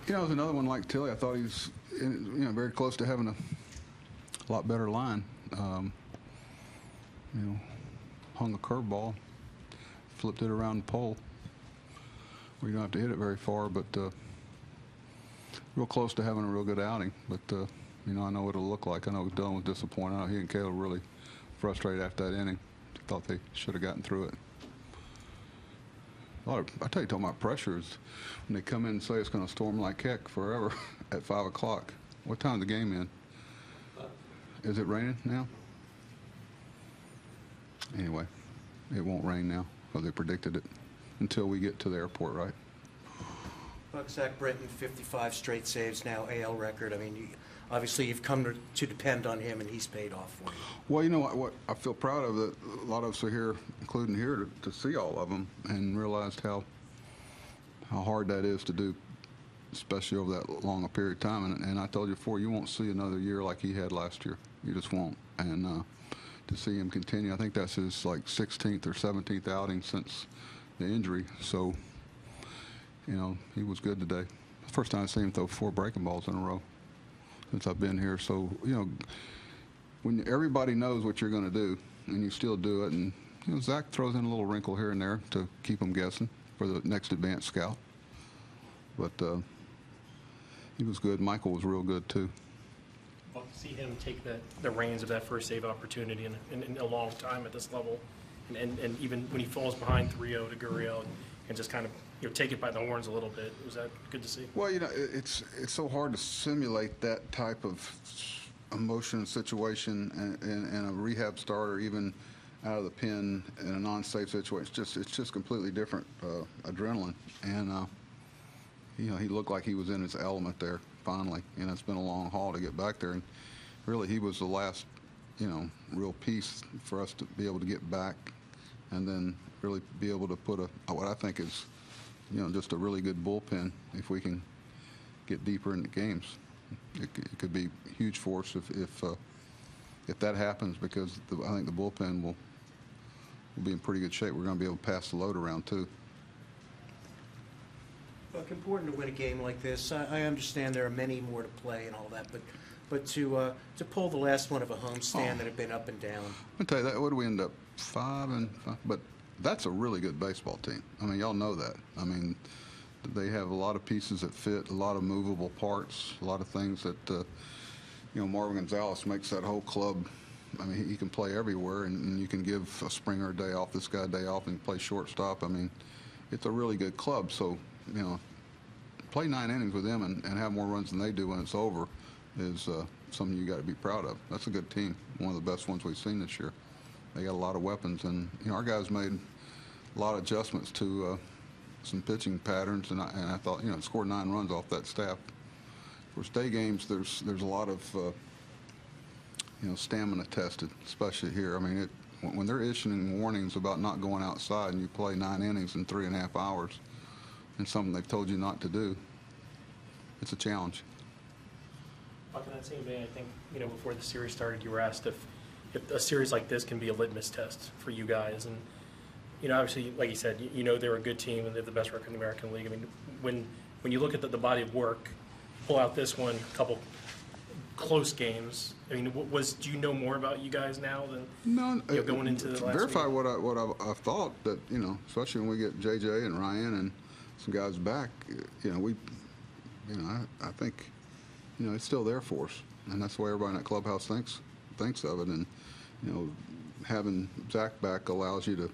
You know, it was another one like Tilly. I thought he was, very close to having a lot better line. Hung a curveball, flipped it around the pole. We don't have to hit it very far, but real close to having a real good outing. But I know what it'll look like. I know Dylan was disappointed. I know he and Caleb were really frustrated after that inning. Thought they should have gotten through it. I tell you, talking about pressures, when they come in and say it's going to storm like heck forever at 5 o'clock. What time is the game in? Is it raining now? Anyway, it won't rain now because they predicted it until we get to the airport, right? Buck, Zach Britton, 55 straight saves now, AL record. I mean, obviously you've come to depend on him, and he's paid off for you. Well, you know what I feel proud of, that a lot of us are here, including here, to see all of them and realized how hard that is to do, especially over that long a period of time. And I told you before, you won't see another year like he had last year. You just won't. And to see him continue, I think that's his 16th or 17th outing since the injury. So, he was good today. First time I've seen him throw 4 breaking balls in a row since I've been here. So, when everybody knows what you're going to do and you still do it, and Zach throws in a little wrinkle here and there to keep them guessing for the next advanced scout. But he was good. Michael was real good too. Well, to see him take the reins of that first save opportunity in a long time at this level, and even when he falls behind 3-0 to Gurriel and just kind of take it by the horns a little bit, was that good to see? Well, it's so hard to simulate that type of emotion and situation in a rehab start, or even out of the pen in a non-safe situation. It's just completely different adrenaline, and he looked like he was in his element there finally. It's been a long haul to get back there, and really he was the last real piece for us to be able to get back and then really be able to put what I think is just a really good bullpen if we can get deeper into games. It could be huge for us if that happens, because I think the bullpen will be in pretty good shape. We're going to be able to pass the load around too. Look, important to win a game like this. I understand there are many more to play and all that, but to pull the last one of a homestand that had been up and down. I'll tell you that. What do we end up 5-5? But that's a really good baseball team. I mean, y'all know that. I mean, they have a lot of pieces that fit, a lot of movable parts, a lot of things that Marvin Gonzalez makes that whole club. I mean, he can play everywhere, and you can give a Springer a day off, this guy a day off, and play shortstop. I mean, it's a really good club. So, play 9 innings with them and have more runs than they do when it's over is something you got to be proud of. That's a good team, one of the best ones we've seen this year. They got a lot of weapons, and our guys made a lot of adjustments to some pitching patterns, and I thought scored 9 runs off that staff. For day games, there's a lot of stamina tested, especially here. I mean, when they're issuing warnings about not going outside and you play 9 innings in 3.5 hours, and something they've told you not to do, it's a challenge. Buck, in that same vein, I think before the series started, you were asked if a series like this can be a litmus test for you guys, and obviously, like you said, they're a good team and they have the best record in the American League. I mean, when you look at the body of work, pull out this one, a couple close games. I mean, do you know more about you guys now than going into the last verify week? what I've thought, that especially when we get JJ and Ryan and some guys back, I think it's still there for us, and that's the way everybody in that clubhouse thinks of it. And having Zach back allows you to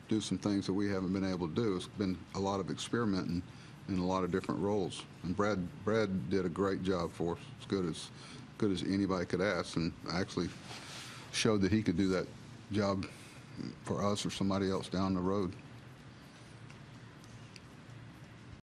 do some things that we haven't been able to do. It's been a lot of experimenting in a lot of different roles, and Brad did a great job for us, as good as anybody could ask, and actually showed that he could do that job for us or somebody else down the road.